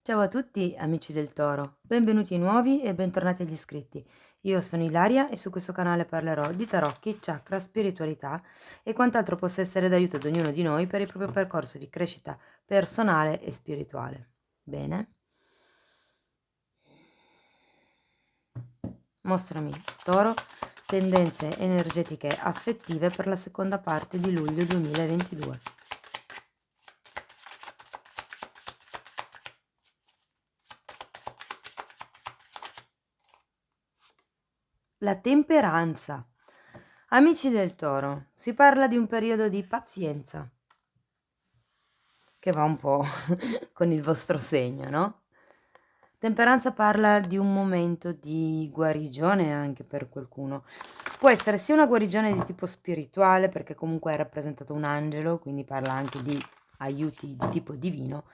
Ciao a tutti amici del Toro, benvenuti nuovi e bentornati agli iscritti. Io sono Ilaria e su questo canale parlerò di tarocchi, chakra, spiritualità e quant'altro possa essere d'aiuto ad ognuno di noi per il proprio percorso di crescita personale e spirituale. Bene? Mostrami, Toro, tendenze energetiche affettive per la seconda parte di luglio 2022. La temperanza. Amici del Toro, si parla di un periodo di pazienza, che va un po' con il vostro segno, no? Temperanza parla di un momento di guarigione anche per qualcuno. Può essere sia una guarigione di tipo spirituale, perché comunque è rappresentato un angelo, quindi parla anche di aiuti di tipo divino,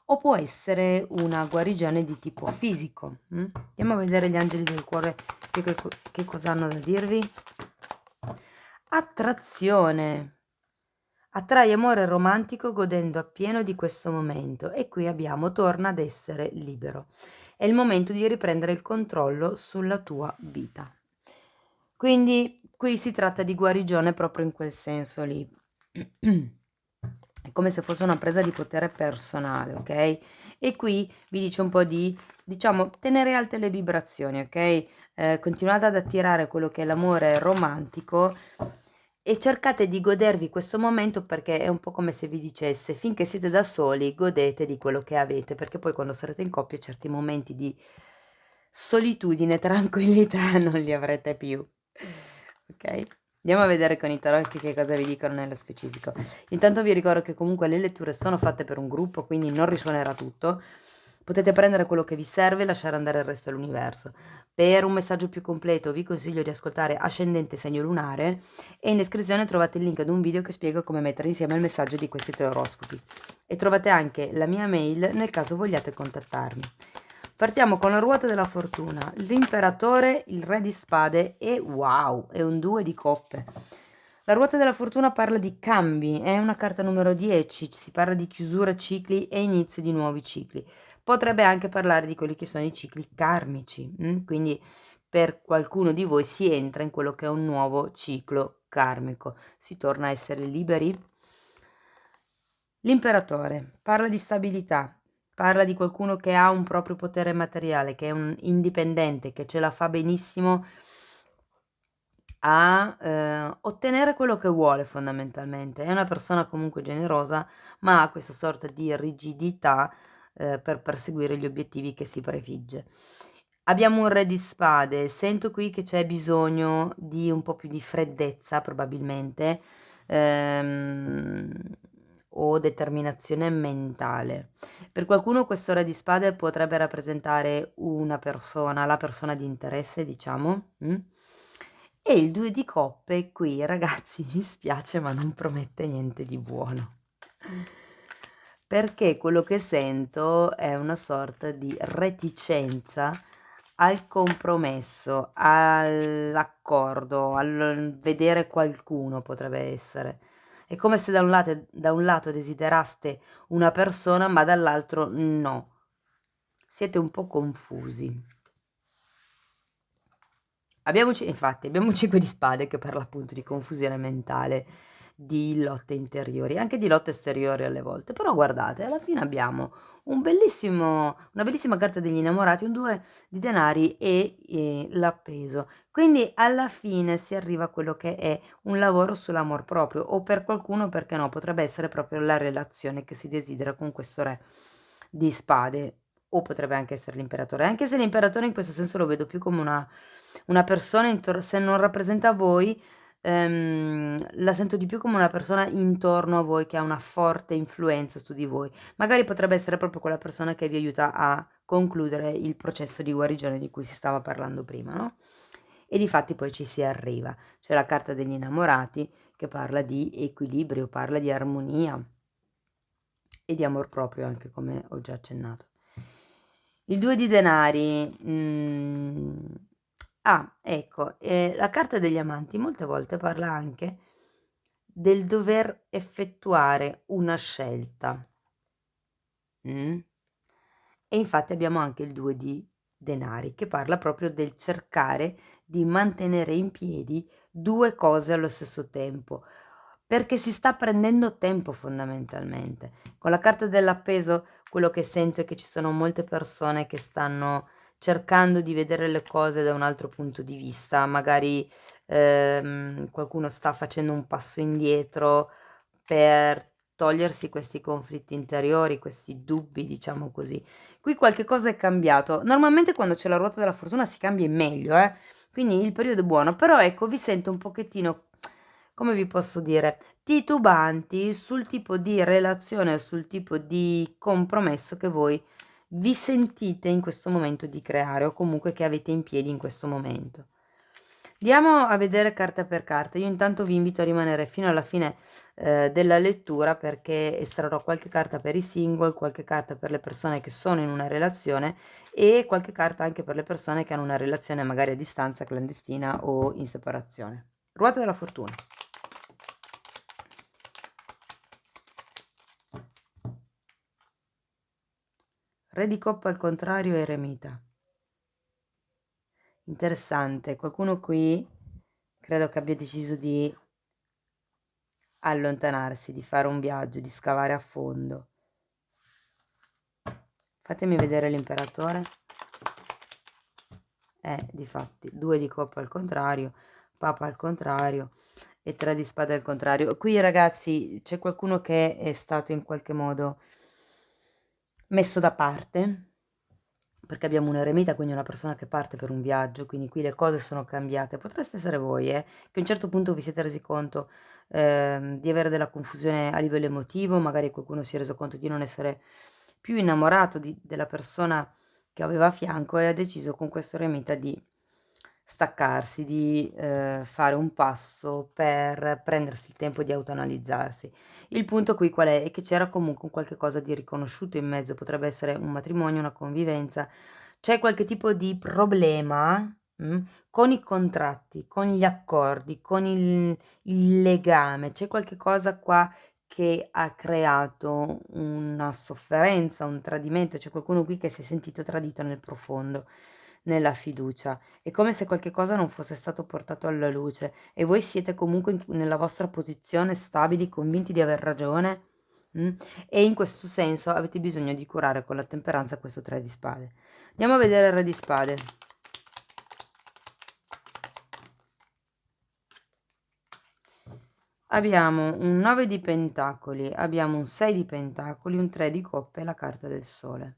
o può essere una guarigione di tipo fisico. Andiamo a vedere gli angeli del cuore che cosa hanno da dirvi. Attrazione. Attrai amore romantico godendo appieno di questo momento e qui abbiamo torna ad essere libero. È il momento di riprendere il controllo sulla tua vita. Quindi qui si tratta di guarigione proprio in quel senso lì. È come se fosse una presa di potere personale, ok? E qui vi dice un po' di, diciamo, tenere alte le vibrazioni, ok? Continuate ad attirare quello che è l'amore romantico e cercate di godervi questo momento, perché è un po' come se vi dicesse: finché siete da soli godete di quello che avete, perché poi quando sarete in coppia certi momenti di solitudine, tranquillità non li avrete più. Ok? Andiamo a vedere con i tarocchi che cosa vi dicono nello specifico. Intanto vi ricordo che comunque le letture sono fatte per un gruppo, quindi non risuonerà tutto. Potete prendere quello che vi serve e lasciare andare il resto all'universo. Per un messaggio più completo vi consiglio di ascoltare Ascendente Segno Lunare e in descrizione trovate il link ad un video che spiega come mettere insieme il messaggio di questi tre oroscopi. E trovate anche la mia mail nel caso vogliate contattarmi. Partiamo con la ruota della fortuna, l'imperatore, il re di spade e wow, è un 2 di coppe. La ruota della fortuna parla di cambi, è una carta numero 10, si parla di chiusura cicli e inizio di nuovi cicli. Potrebbe anche parlare di quelli che sono i cicli karmici, quindi per qualcuno di voi si entra in quello che è un nuovo ciclo karmico, si torna a essere liberi. L'imperatore parla di stabilità, parla di qualcuno che ha un proprio potere materiale, che è un indipendente, che ce la fa benissimo a ottenere quello che vuole fondamentalmente. È una persona comunque generosa, ma ha questa sorta di rigidità per perseguire gli obiettivi che si prefigge. Abbiamo un re di spade, sento qui che c'è bisogno di un po' più di freddezza probabilmente, ehm, o determinazione mentale. Per qualcuno questo re di spade potrebbe rappresentare una persona, la persona di interesse, diciamo. E il 2 di coppe qui, ragazzi, mi spiace, ma non promette niente di buono. Perché quello che sento è una sorta di reticenza al compromesso, all'accordo, al vedere qualcuno potrebbe essere. È come se da un lato desideraste una persona, ma dall'altro no. Siete un po' confusi. Abbiamo un 5 di spade che parla appunto di confusione mentale, di lotte interiori, anche di lotte esteriori alle volte. Però guardate, alla fine abbiamo una bellissima carta degli innamorati, un 2 di denari e l'appeso. Quindi alla fine si arriva a quello che è un lavoro sull'amor proprio, o per qualcuno, perché no, potrebbe essere proprio la relazione che si desidera con questo re di spade, o potrebbe anche essere l'imperatore, anche se l'imperatore in questo senso lo vedo più come una persona se non rappresenta voi, la sento di più come una persona intorno a voi che ha una forte influenza su di voi. Magari potrebbe essere proprio quella persona che vi aiuta a concludere il processo di guarigione di cui si stava parlando prima, no, e difatti poi ci si arriva. C'è la carta degli innamorati che parla di equilibrio, parla di armonia e di amor proprio anche, come ho già accennato. Il 2 di denari, ecco, la carta degli amanti molte volte parla anche del dover effettuare una scelta, mh, E infatti abbiamo anche il 2 di denari, che parla proprio del cercare di mantenere in piedi 2 cose allo stesso tempo, perché si sta prendendo tempo fondamentalmente. Con la carta dell'appeso quello che sento è che ci sono molte persone che stanno cercando di vedere le cose da un altro punto di vista, magari, qualcuno sta facendo un passo indietro per togliersi questi conflitti interiori, questi dubbi, diciamo così. Qui qualche cosa è cambiato. Normalmente quando c'è la ruota della fortuna si cambia in meglio, quindi il periodo è buono, però ecco vi sento un pochettino, come vi posso dire, titubanti sul tipo di relazione, sul tipo di compromesso che voi vi sentite in questo momento di creare o comunque che avete in piedi in questo momento. Andiamo a vedere carta per carta. Io intanto vi invito a rimanere fino alla fine della lettura perché estrarrò qualche carta per i single, qualche carta per le persone che sono in una relazione e qualche carta anche per le persone che hanno una relazione magari a distanza, clandestina o in separazione. Ruota della fortuna. Re di coppa al contrario e eremita. Interessante, qualcuno qui credo che abbia deciso di allontanarsi, di fare un viaggio, di scavare a fondo. Fatemi vedere l'imperatore. Difatti, 2 di coppa al contrario, papa al contrario e 3 di spade al contrario. Qui ragazzi c'è qualcuno che è stato in qualche modo messo da parte, perché abbiamo un eremita, quindi una persona che parte per un viaggio, quindi qui le cose sono cambiate. Potreste essere voi, che a un certo punto vi siete resi conto di avere della confusione a livello emotivo, magari qualcuno si è reso conto di non essere più innamorato della persona che aveva a fianco e ha deciso con questo eremita di staccarsi, di fare un passo per prendersi il tempo di autoanalizzarsi. Il punto qui qual è? È che c'era comunque un qualche cosa di riconosciuto in mezzo, potrebbe essere un matrimonio, una convivenza, c'è qualche tipo di problema, con i contratti, con gli accordi, con il legame, c'è qualche cosa qua che ha creato una sofferenza, un tradimento, c'è qualcuno qui che si è sentito tradito nel profondo, nella fiducia. È come se qualche cosa non fosse stato portato alla luce e voi siete comunque nella vostra posizione stabili, convinti di aver ragione, mm? E in questo senso avete bisogno di curare con la temperanza questo 3 di spade. Andiamo a vedere il re di spade. Abbiamo un 9 di pentacoli, abbiamo un 6 di pentacoli, un 3 di coppe e la carta del sole.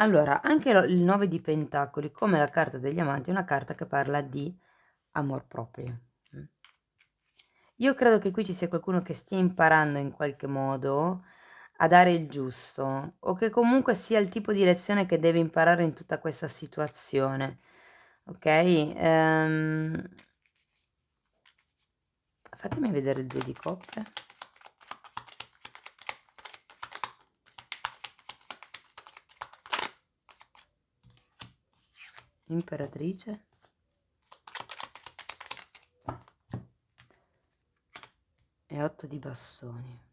Allora, anche il 9 di pentacoli, come la carta degli amanti, è una carta che parla di amor proprio. Io credo che qui ci sia qualcuno che stia imparando in qualche modo a dare il giusto o che comunque sia il tipo di lezione che deve imparare in tutta questa situazione. Ok? Fatemi vedere il 2 di coppe. Imperatrice. E 8 di bastoni.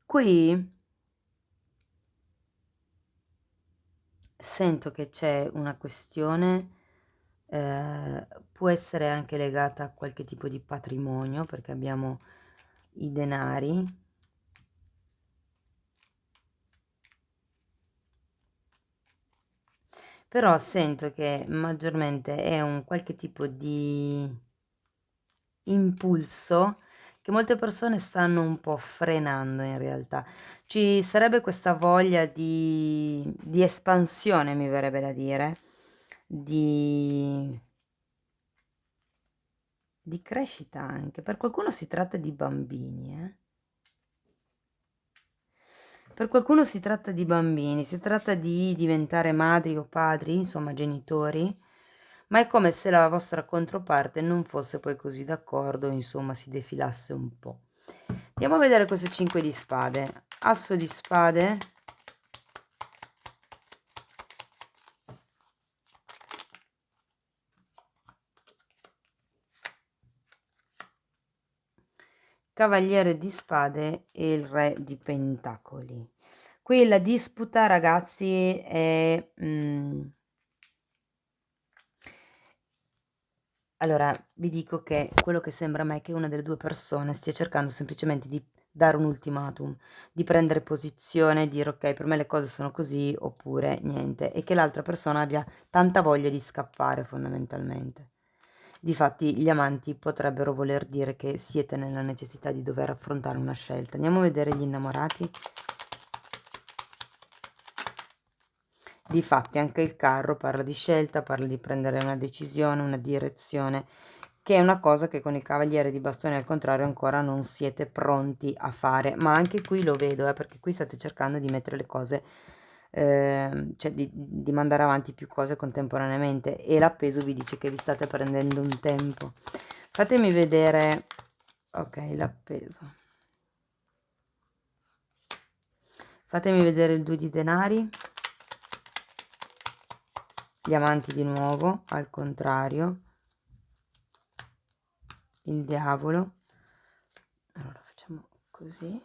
Qui sento che c'è una questione, può essere anche legata a qualche tipo di patrimonio, perché abbiamo i denari. Però sento che maggiormente è un qualche tipo di impulso che molte persone stanno un po' frenando in realtà. Ci sarebbe questa voglia di espansione, mi verrebbe da dire, di crescita anche. Per qualcuno si tratta di bambini, Per qualcuno si tratta di bambini, si tratta di diventare madri o padri, insomma genitori, ma è come se la vostra controparte non fosse poi così d'accordo, insomma si defilasse un po'. Andiamo a vedere questo 5 di spade. Asso di spade, Cavaliere di spade e il re di pentacoli. Qui la disputa, ragazzi, è allora vi dico che quello che sembra a me è che una delle due persone stia cercando semplicemente di dare un ultimatum, di prendere posizione, dire ok, per me le cose sono così oppure niente, e che l'altra persona abbia tanta voglia di scappare fondamentalmente. Difatti gli amanti potrebbero voler dire che siete nella necessità di dover affrontare una scelta. Andiamo a vedere gli innamorati. Difatti anche il carro parla di scelta, parla di prendere una decisione, una direzione, che è una cosa che con il cavaliere di bastoni al contrario ancora non siete pronti a fare. Ma anche qui lo vedo, perché qui state cercando di mettere le cose, cioè di mandare avanti più cose contemporaneamente, e l'appeso vi dice che vi state prendendo un tempo. Fatemi vedere, ok, l'appeso. Fatemi vedere il 2 di denari. Gli amanti di nuovo, al contrario. Il diavolo. Allora facciamo così.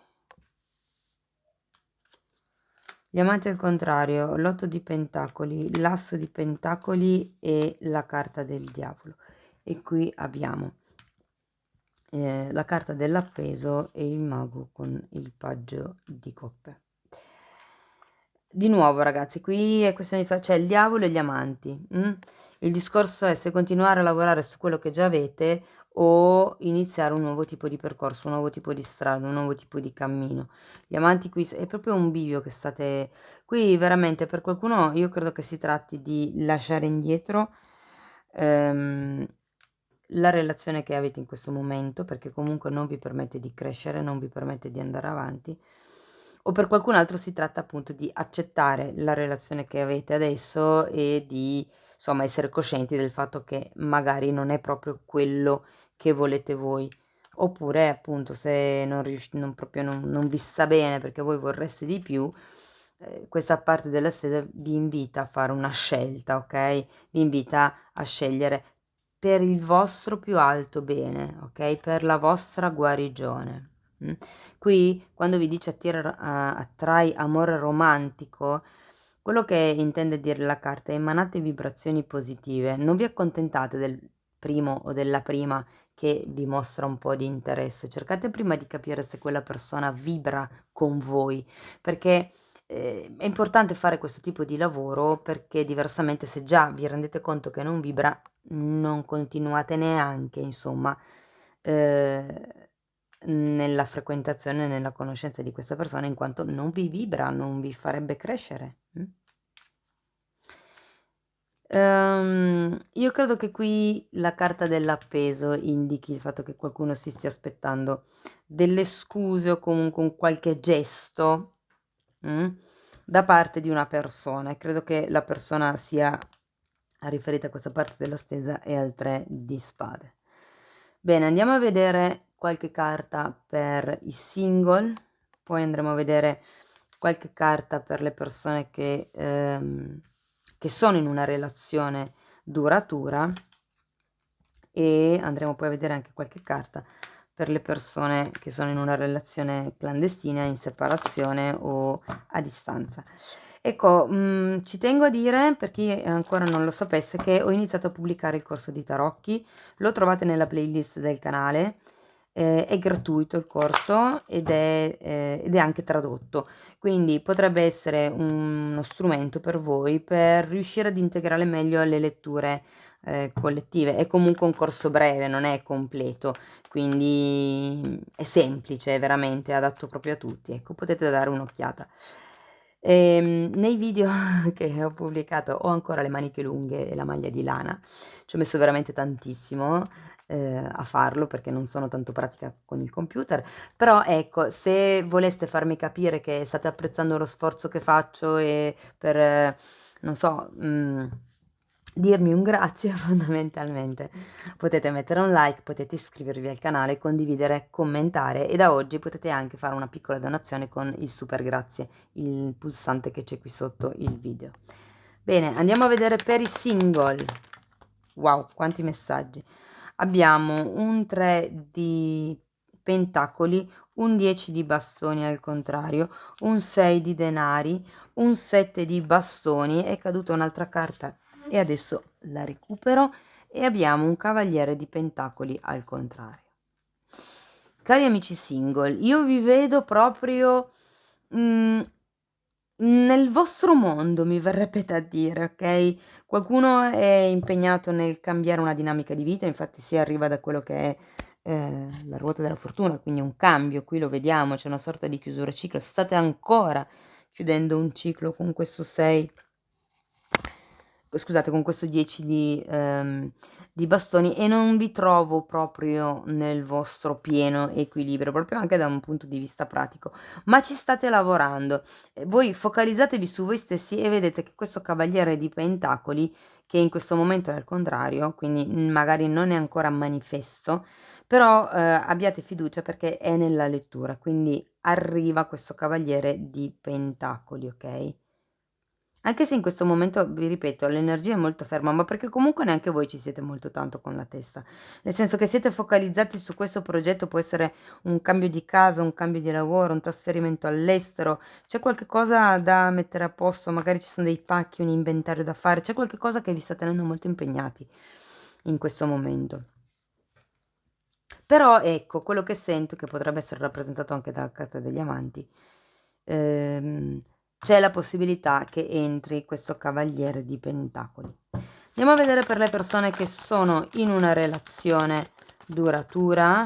Gli amanti al contrario, l'otto di pentacoli, l'asso di pentacoli e la carta del diavolo. E qui abbiamo la carta dell'appeso e il mago con il paggio di coppe. Di nuovo, ragazzi, qui è questione di c'è il diavolo e gli amanti. Il discorso è se continuare a lavorare su quello che già avete o iniziare un nuovo tipo di percorso, un nuovo tipo di strada, un nuovo tipo di cammino. Gli amanti qui è proprio un bivio che state qui veramente. Per qualcuno io credo che si tratti di lasciare indietro la relazione che avete in questo momento, perché comunque non vi permette di crescere, non vi permette di andare avanti, o per qualcun altro si tratta appunto di accettare la relazione che avete adesso e di, insomma, essere coscienti del fatto che magari non è proprio quello che volete voi. Oppure appunto se non proprio non vi sta bene perché voi vorreste di più, questa parte della stesa vi invita a fare una scelta, ok? Vi invita a scegliere per il vostro più alto bene, ok? Per la vostra guarigione. Qui quando vi dice attrai amore romantico, quello che intende dire la carta è emanate vibrazioni positive, non vi accontentate del primo o della prima che vi mostra un po' di interesse, cercate prima di capire se quella persona vibra con voi, perché è importante fare questo tipo di lavoro, perché diversamente se già vi rendete conto che non vibra, non continuate neanche, insomma, nella frequentazione, nella conoscenza di questa persona, in quanto non vi vibra, non vi farebbe crescere. Io credo che qui la carta dell'appeso indichi il fatto che qualcuno si stia aspettando delle scuse o comunque un qualche gesto, da parte di una persona, e credo che la persona sia riferita a questa parte della stesa e al 3 di spade. Bene, andiamo a vedere qualche carta per i single, poi andremo a vedere qualche carta per le persone che sono in una relazione duratura, e andremo poi a vedere anche qualche carta per le persone che sono in una relazione clandestina, in separazione o a distanza. Ecco, ci tengo a dire, per chi ancora non lo sapesse, che ho iniziato a pubblicare il corso di tarocchi, lo trovate nella playlist del canale, è gratuito il corso ed è anche tradotto, quindi potrebbe essere uno strumento per voi per riuscire ad integrare meglio le letture collettive. È comunque un corso breve, non è completo, quindi è semplice, è veramente adatto proprio a tutti. Ecco, potete dare un'occhiata. Nei video che ho pubblicato ho ancora le maniche lunghe e la maglia di lana, ci ho messo veramente tantissimo a farlo perché non sono tanto pratica con il computer, però ecco, se voleste farmi capire che state apprezzando lo sforzo che faccio e per, non so, dirmi un grazie fondamentalmente, potete mettere un like, potete iscrivervi al canale, condividere, commentare, e da oggi potete anche fare una piccola donazione con il super grazie, il pulsante che c'è qui sotto il video. Bene, andiamo a vedere per i single. Wow, quanti messaggi. Abbiamo un 3 di pentacoli, un 10 di bastoni al contrario, un 6 di denari, un 7 di bastoni, è caduta un'altra carta e adesso la recupero, e abbiamo un cavaliere di pentacoli al contrario. Cari amici single, io vi vedo proprio nel vostro mondo, mi verrebbe da dire, ok? Qualcuno è impegnato nel cambiare una dinamica di vita, infatti si arriva da quello che è la ruota della fortuna, quindi un cambio, qui lo vediamo, c'è una sorta di chiusura ciclo, state ancora chiudendo un ciclo con questo 6, scusate, con questo 10 di bastoni, e non vi trovo proprio nel vostro pieno equilibrio, proprio anche da un punto di vista pratico, ma ci state lavorando. Voi focalizzatevi su voi stessi e vedete che questo cavaliere di pentacoli, che in questo momento è al contrario, quindi magari non è ancora manifesto, però abbiate fiducia perché è nella lettura, quindi arriva questo cavaliere di pentacoli, ok? Anche se in questo momento, vi ripeto, l'energia è molto ferma, ma perché comunque neanche voi ci siete molto tanto con la testa. Nel senso che siete focalizzati su questo progetto, può essere un cambio di casa, un cambio di lavoro, un trasferimento all'estero, c'è qualche cosa da mettere a posto, magari ci sono dei pacchi, un inventario da fare, c'è qualche cosa che vi sta tenendo molto impegnati in questo momento. Però ecco, quello che sento, che potrebbe essere rappresentato anche dalla carta degli amanti, c'è la possibilità che entri questo cavaliere di pentacoli. Andiamo a vedere per le persone che sono in una relazione duratura,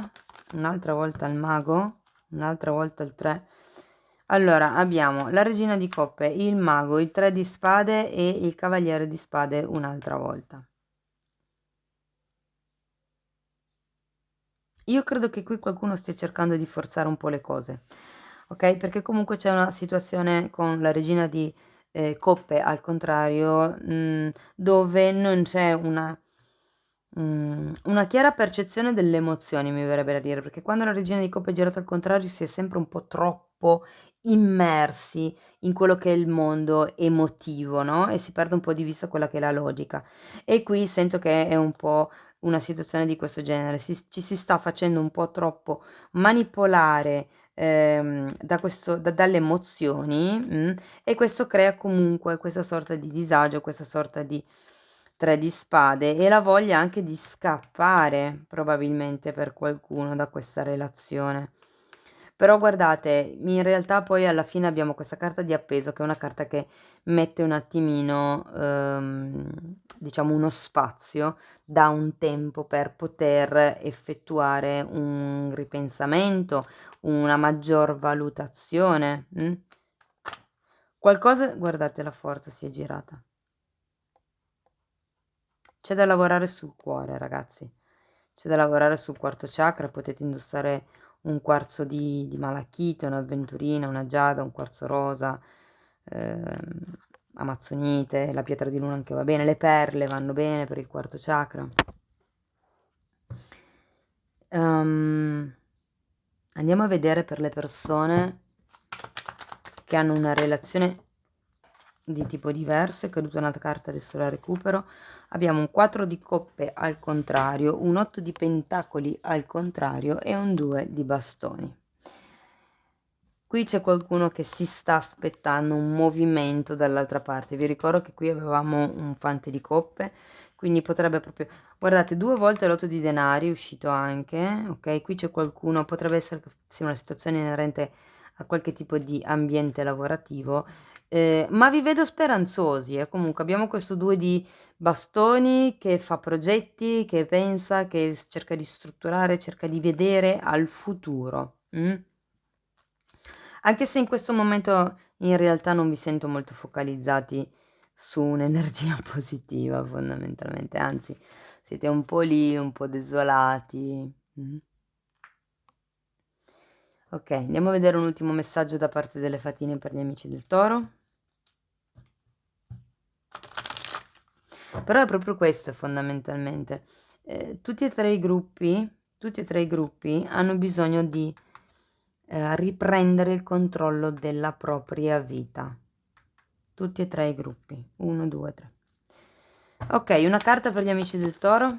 un'altra volta il mago, un'altra volta il 3. Allora, abbiamo la regina di coppe, il mago, il 3 di spade e il cavaliere di spade un'altra volta. Io credo che qui qualcuno stia cercando di forzare un po' le cose, ok? Perché comunque c'è una situazione con la regina di coppe al contrario, dove non c'è una chiara percezione delle emozioni, mi verrebbe da dire, perché quando la regina di coppe è girata al contrario si è sempre un po' troppo immersi in quello che è il mondo emotivo, no? E si perde un po' di vista quella che è la logica. E qui sento che è un po' una situazione di questo genere, ci si sta facendo un po' troppo manipolare dalle emozioni, e questo crea comunque questa sorta di disagio, questa sorta di 3 di spade, e la voglia anche di scappare probabilmente per qualcuno da questa relazione. Però guardate, in realtà poi alla fine abbiamo questa carta di appeso, che è una carta che mette un attimino, diciamo, uno spazio, da un tempo per poter effettuare un ripensamento, una maggior valutazione. Qualcosa, guardate, la forza si è girata. C'è da lavorare sul cuore, ragazzi. C'è da lavorare sul quarto chakra, potete indossare un quarzo di malachite, un'avventurina, una giada, un quarzo rosa, amazzonite, la pietra di luna anche va bene, le perle vanno bene per il quarto chakra. Andiamo a vedere per le persone che hanno una relazione di tipo diverso, è caduta una carta, adesso la recupero. Abbiamo un 4 di coppe al contrario, un 8 di pentacoli al contrario e un 2 di bastoni. Qui c'è qualcuno che si sta aspettando un movimento dall'altra parte. Vi ricordo che qui avevamo un fante di coppe, quindi potrebbe proprio, guardate, 2 volte l'8 di denari è uscito anche, ok? Qui c'è qualcuno, potrebbe essere che sia una situazione inerente a qualche tipo di ambiente lavorativo, ma vi vedo speranzosi, comunque abbiamo questo 2 di bastoni che fa progetti, che pensa, che cerca di strutturare, cerca di vedere al futuro. Anche se in questo momento in realtà non vi sento molto focalizzati su un'energia positiva fondamentalmente, anzi siete un po' lì, un po' desolati. Ok, andiamo a vedere un ultimo messaggio da parte delle fatine per gli amici del Toro. Però è proprio questo fondamentalmente. Tutti e tre i gruppi hanno bisogno di riprendere il controllo della propria vita. Tutti e tre i gruppi. 1, 2, 3. Ok, una carta per gli amici del Toro.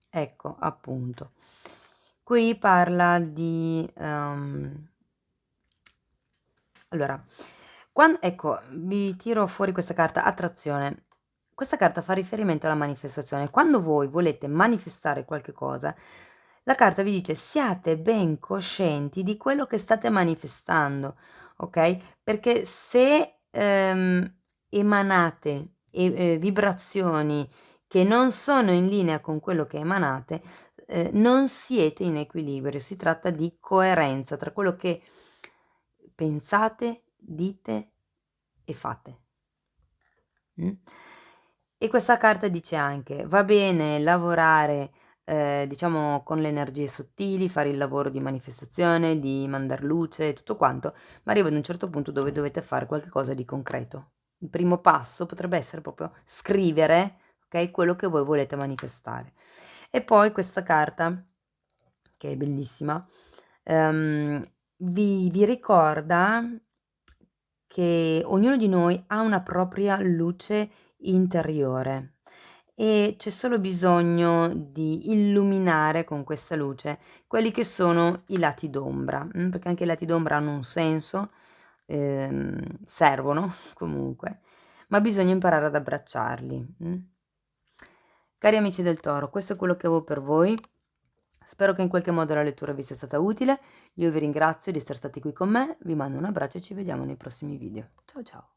Ecco. appunto. Qui parla di allora, ecco, vi tiro fuori questa carta attrazione. Questa carta fa riferimento alla manifestazione. Quando voi volete manifestare qualche cosa, la carta vi dice: "Siate ben coscienti di quello che state manifestando", okay, perché se, emanate vibrazioni che non sono in linea con quello che emanate, non siete in equilibrio. Si tratta di coerenza tra quello che pensate, dite e fate. Mh. E questa carta dice anche: va bene lavorare, diciamo con le energie sottili, fare il lavoro di manifestazione, di mandar luce e tutto quanto, ma arriva ad un certo punto dove dovete fare qualche cosa di concreto. Il primo passo potrebbe essere proprio scrivere, okay, quello che voi volete manifestare. E poi questa carta, che è bellissima, vi ricorda che ognuno di noi ha una propria luce interiore e c'è solo bisogno di illuminare con questa luce quelli che sono i lati d'ombra, perché anche i lati d'ombra hanno un senso, servono comunque, ma bisogna imparare ad abbracciarli. Cari amici del Toro, questo è quello che avevo per voi. Spero che in qualche modo la lettura vi sia stata utile. Io vi ringrazio di essere stati qui con me, vi mando un abbraccio e ci vediamo nei prossimi video. Ciao ciao.